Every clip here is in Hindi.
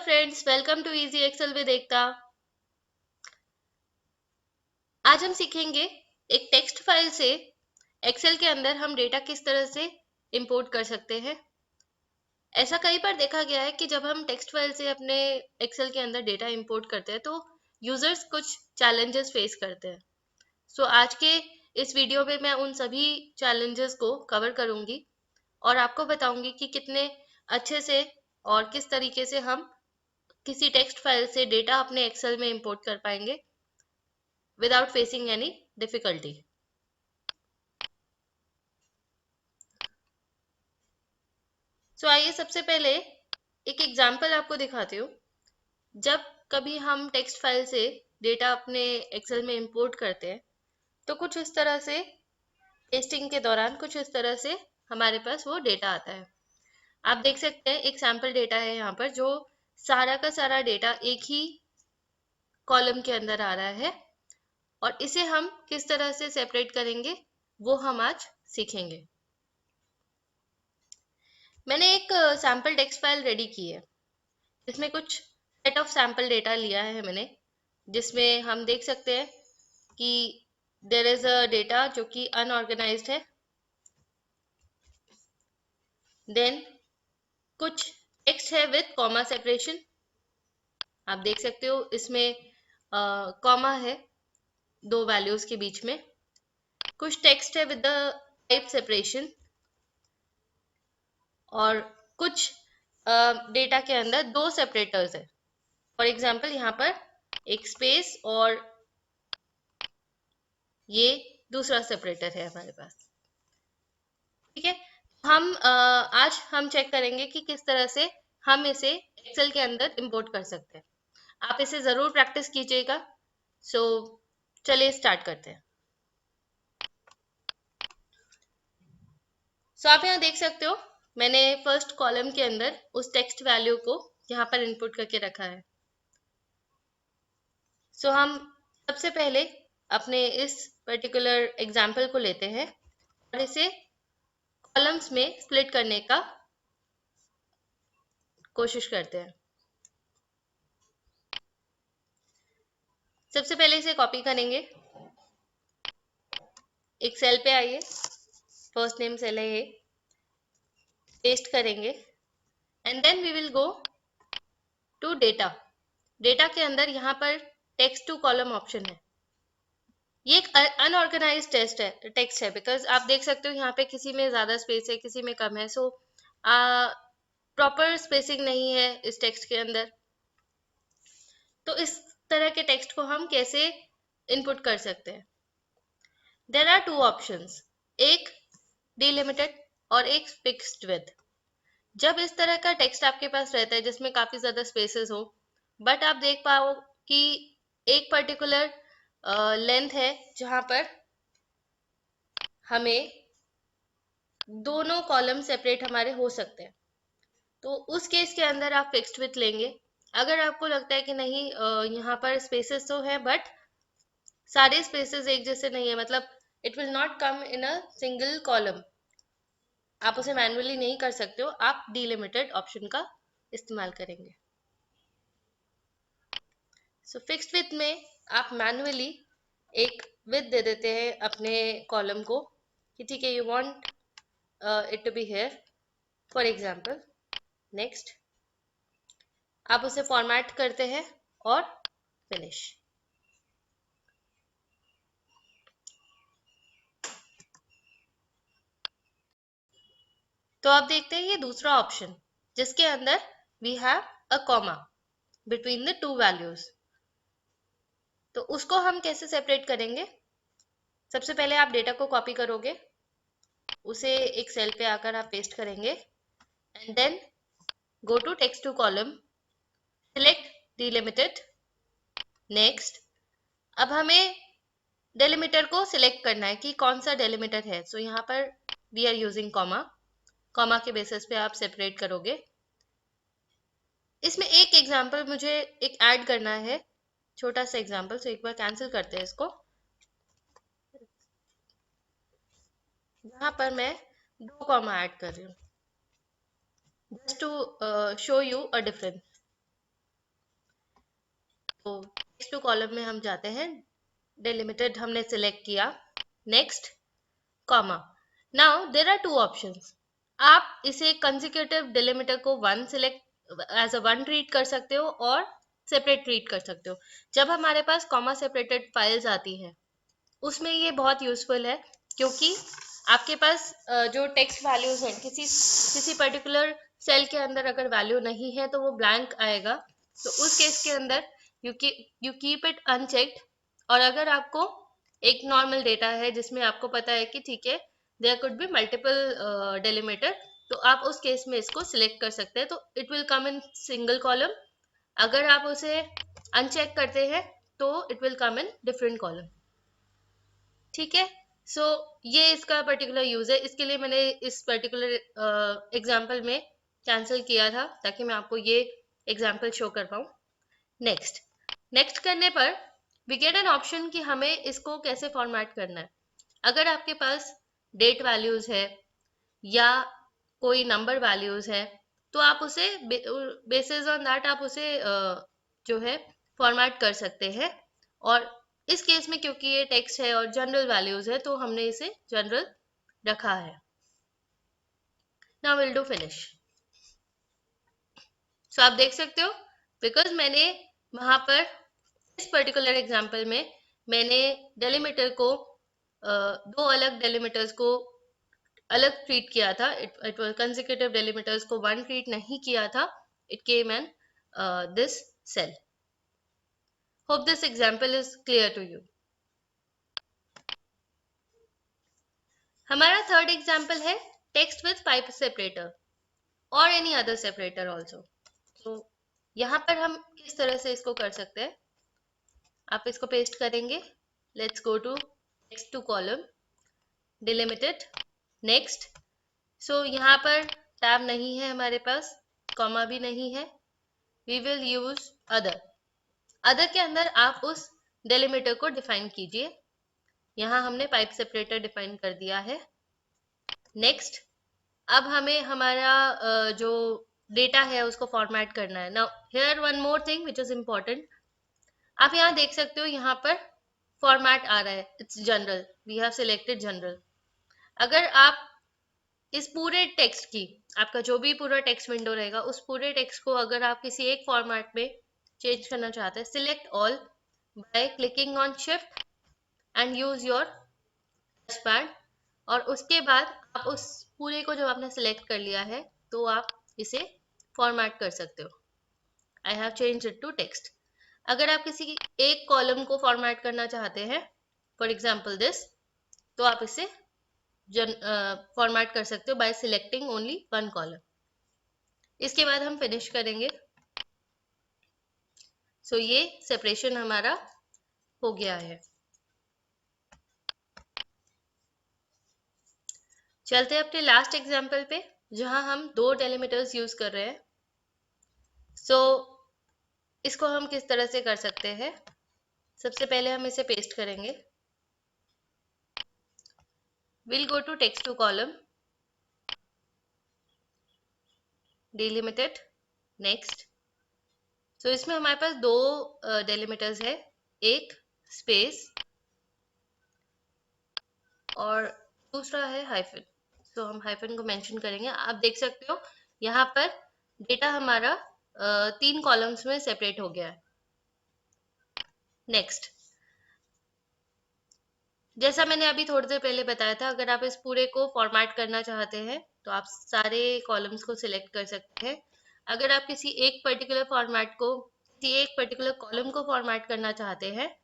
Friends, welcome to easy excel with Ekta. आज हम सीखेंगे एक टेक्स्ट फाइल से एक्सेल के अंदर हम डेटा किस तरह से इंपोर्ट कर सकते हैं। ऐसा कई बार देखा गया है कि जब हम टेक्स्ट फाइल से अपने एक्सेल के अंदर डेटा इंपोर्ट करते हैं तो यूजर्स कुछ चैलेंजेस फेस करते हैं। सो आज के इस वीडियो में मैं उन सभी चैलेंजेस को कवर करूंगी और आपको बताऊंगी कि कितने अच्छे से और किस तरीके से हम किसी टेक्स्ट फाइल से डेटा अपने एक्सेल में इंपोर्ट कर पाएंगे without facing any difficulty. आइए सबसे पहले एक एग्जांपल आपको दिखाती हूँ। जब कभी हम टेक्स्ट फाइल से डेटा अपने एक्सेल में इंपोर्ट करते हैं तो कुछ इस तरह से पेस्टिंग के दौरान कुछ इस तरह से हमारे पास वो डेटा आता है। आप देख सकते हैं एक सैंपल डेटा है यहाँ पर, जो सारा का सारा डेटा एक ही कॉलम के अंदर आ रहा है और इसे हम किस तरह से सेपरेट करेंगे वो हम आज सीखेंगे। मैंने एक सैंपल टेक्स्ट फाइल रेडी की है। इसमें कुछ सेट ऑफ सैंपल डेटा लिया है मैंने, जिसमें हम देख सकते हैं कि देयर इज अ डेटा जो कि अनऑर्गेनाइज्ड है। देन कुछ टेक्स्ट है विद कॉमा सेपरेशन। आप देख सकते हो इसमें कॉमा है दो वैल्यूज के बीच में। कुछ टेक्स्ट है विद द टाइप सेपरेशन और कुछ डेटा के अंदर दो सेपरेटर्स है। फॉर एग्जाम्पल यहाँ पर एक स्पेस और ये दूसरा सेपरेटर है हमारे पास। ठीक है, आज हम चेक करेंगे कि किस तरह से हम इसे एक्सेल के अंदर इंपोर्ट कर सकते हैं। आप इसे जरूर प्रैक्टिस कीजिएगा। सो चलिए स्टार्ट करते हैं। आप यहाँ देख सकते हो मैंने फर्स्ट कॉलम के अंदर उस टेक्स्ट वैल्यू को यहाँ पर इनपुट करके रखा है। हम सबसे पहले अपने इस पर्टिकुलर एग्जाम्पल को लेते हैं और इसे कॉलम्स में स्प्लिट करने का कोशिश करते हैं। सबसे पहले इसे कॉपी करेंगे। एक सेल पे आइए, फर्स्ट नेम सेल है ये, पेस्ट करेंगे and then we will go to data. Data के अंदर यहाँ पर टेक्स्ट टू कॉलम ऑप्शन है। ये एक अनऑर्गेनाइज टेक्स्ट है बिकॉज आप देख सकते हो यहाँ पे किसी में ज्यादा स्पेस है, किसी में कम है। सो प्रॉपर स्पेसिंग नहीं है इस टेक्स्ट के अंदर। तो इस तरह के टेक्स्ट को हम कैसे इनपुट कर सकते हैं? देयर आर टू ऑप्शंस, एक डिलिमिटेड और एक फिक्स्ड विड्थ। जब इस तरह का टेक्स्ट आपके पास रहता है जिसमें काफी ज्यादा स्पेसेस हो, बट आप देख पाओ कि एक पर्टिकुलर लेंथ है जहां पर हमें दोनों कॉलम सेपरेट हमारे हो सकते हैं, तो उस केस के अंदर आप फिक्स्ड विड्थ लेंगे। अगर आपको लगता है कि नहीं यहाँ पर स्पेसेस तो है बट सारे स्पेसेस एक जैसे नहीं है, मतलब it will not come in a single column, आप उसे मैन्युअली नहीं कर सकते हो, आप डिलिमिटेड ऑप्शन का इस्तेमाल करेंगे। फिक्स्ड विड्थ में आप मैन्युअली एक विड्थ दे देते हैं अपने कॉलम को कि ठीक है, you want it to be here for example. Next आप उसे फॉर्मेट करते हैं और फिनिश। तो आप देखते हैं ये दूसरा ऑप्शन जिसके अंदर we have a comma between the two values. तो उसको हम कैसे सेपरेट करेंगे? सबसे पहले आप डेटा को कॉपी करोगे, उसे एक सेल पे आकर आप पेस्ट करेंगे and then go to text to column, select delimited. Next अब हमें डेलिमिटर को सिलेक्ट करना है कि कौन सा डेलिमिटर है। यहाँ पर we are using comma, comma के बेसिस पे आप सेपरेट करोगे। इसमें एक एग्जांपल मुझे एक ऐड करना है, छोटा सा एग्जांपल। एक बार कैंसिल करते हैं इसको। यहाँ पर मैं दो कॉमा ऐड कर रही हूँ just to show you a difference. तो टेक्स्ट टू कॉलम में हम जाते हैं, डिलिमिटेड हमने सिलेक्ट किया, next comma. Now there are two options, आप इसे कंसेक्यूटिव डिलिमिटर को one select as a one treat कर सकते हो और सेपरेट ट्रीट कर सकते हो। जब हमारे पास कॉमा सेपरेटेड फाइल्स आती हैं उसमें ये बहुत यूजफुल है, क्योंकि आपके पास जो टेक्स्ट वैल्यूज हैं किसी पर्टिकुलर सेल के अंदर अगर वैल्यू नहीं है तो वो ब्लैंक आएगा, तो उस केस के अंदर यू कीप इट अनचेक्ड। और अगर आपको एक नॉर्मल डेटा है जिसमें आपको पता है कि ठीक है there could be multiple delimiter, तो आप उस केस में इसको सिलेक्ट कर सकते हैं, तो it will come in single column. अगर आप उसे अनचेक करते हैं तो it will come in different column. ठीक है, सो ये इसका पर्टिकुलर यूज है, इसके लिए मैंने इस पर्टिकुलर एग्जांपल में कैंसिल किया था ताकि मैं आपको ये एग्जांपल शो कर पाऊँ। नेक्स्ट करने पर वी गेट एन ऑप्शन कि हमें इसको कैसे फॉर्मेट करना है। अगर आपके पास डेट वैल्यूज है या कोई नंबर वैल्यूज है तो आप उसे बेसिस ऑन दैट आप उसे जो है फॉर्मेट कर सकते हैं। और इस केस में क्योंकि ये टेक्स्ट है और जनरल वैल्यूज है तो हमने इसे जनरल रखा है। Now will do finish. So आप देख सकते हो बिकॉज मैंने वहां पर इस पर्टिकुलर एग्जांपल में मैंने डेलिमीटर को दो अलग डेलिमीटर्स को अलग ट्रीट किया था। इट वाज कंसेक्यूटिव डेलिमीटर्स को वन ट्रीट नहीं किया था, it came in this cell. Hope this example is clear to you. हमारा थर्ड एग्जांपल है टेक्स्ट विद पाइप सेपरेटर और एनी अदर सेपरेटर आल्सो। तो यहाँ पर हम किस तरह से इसको कर सकते हैं, आप इसको पेस्ट करेंगे, let's go to text to column, delimited, next. So यहाँ पर टैब नहीं है हमारे पास, कॉमा भी नहीं है, we will use other. Other के अंदर आप उस डेलिमीटर को डिफाइन कीजिए, यहाँ हमने पाइप सेपरेटर डिफाइन कर दिया है। नेक्स्ट, अब हमें हमारा जो डेटा है उसको फॉर्मेट करना है। Now here one more thing which is important, आप यहाँ देख सकते हो यहाँ पर फॉर्मेट आ रहा है, it's general, we have selected general. अगर आप इस पूरे टेक्स्ट की, आपका जो भी पूरा टेक्स्ट विंडो रहेगा उस पूरे टेक्स्ट को अगर आप किसी एक फॉर्मेट में चेंज करना चाहते हैं, select all by clicking on shift and use your touch pad, और उसके बाद आप उस पूरे को जब आपने सिलेक्ट कर लिया है तो आप इसे फॉर्मेट कर सकते हो। I have change it to text. अगर आप किसी एक कॉलम को फॉर्मेट करना चाहते हैं, फॉर एग्जाम्पल दिस, तो आप इसे फॉर्मेट कर सकते हो bye selecting only one column. इसके बाद हम फिनिश करेंगे। सो ये सेपरेशन हमारा हो गया है। चलते हैं अपने लास्ट एग्जांपल पे जहां हम दो डेलिमीटर्स यूज कर रहे हैं। सो इसको हम किस तरह से कर सकते हैं, सबसे पहले हम इसे पेस्ट करेंगे, will go to text to column, delimited, next. So इसमें हमारे पास दो डेलिमीटर्स है, एक स्पेस और दूसरा है हाइफन। सो हम हाइफन को मेंशन करेंगे। आप देख सकते हो यहाँ पर डेटा हमारा तीन कॉलम्स में सेपरेट हो गया है। नेक्स्ट, जैसा मैंने अभी थोड़ी देर पहले बताया था, अगर आप इस पूरे को फॉर्मेट करना चाहते हैं तो आप सारे कॉलम्स को सिलेक्ट कर सकते हैं। अगर आप किसी एक पर्टिकुलर फॉर्मेट को, किसी एक पर्टिकुलर कॉलम को फॉर्मेट करना चाहते हैं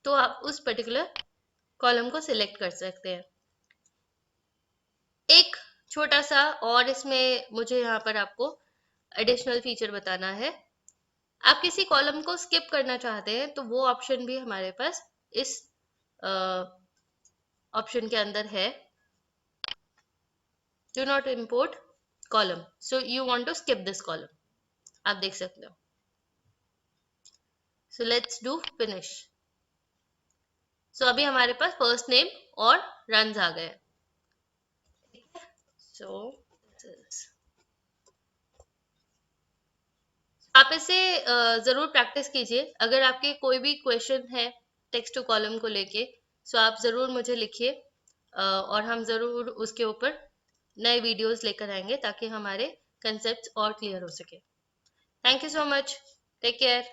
तो आप उस पर्टिकुलर कॉलम को सिलेक्ट कर सकते हैं। एक छोटा सा और इसमें मुझे यहाँ पर आपको एडिशनल फीचर बताना है, आप किसी कॉलम को स्किप करना चाहते हैं तो वो ऑप्शन भी हमारे पास इस ऑप्शन के अंदर है, do not import column, so you want to skip this column, आप देख सकते हो। So let's do finish. So अभी हमारे पास फर्स्ट नेम और रन्स आ गए। सो आप इसे ज़रूर प्रैक्टिस कीजिए। अगर आपके कोई भी क्वेश्चन है टेक्स्ट टू कॉलम को लेके, सो आप ज़रूर मुझे लिखिए, और हम ज़रूर उसके ऊपर नए वीडियोस लेकर आएंगे ताकि हमारे कंसेप्ट और क्लियर हो सके। Thank you so much. Take care.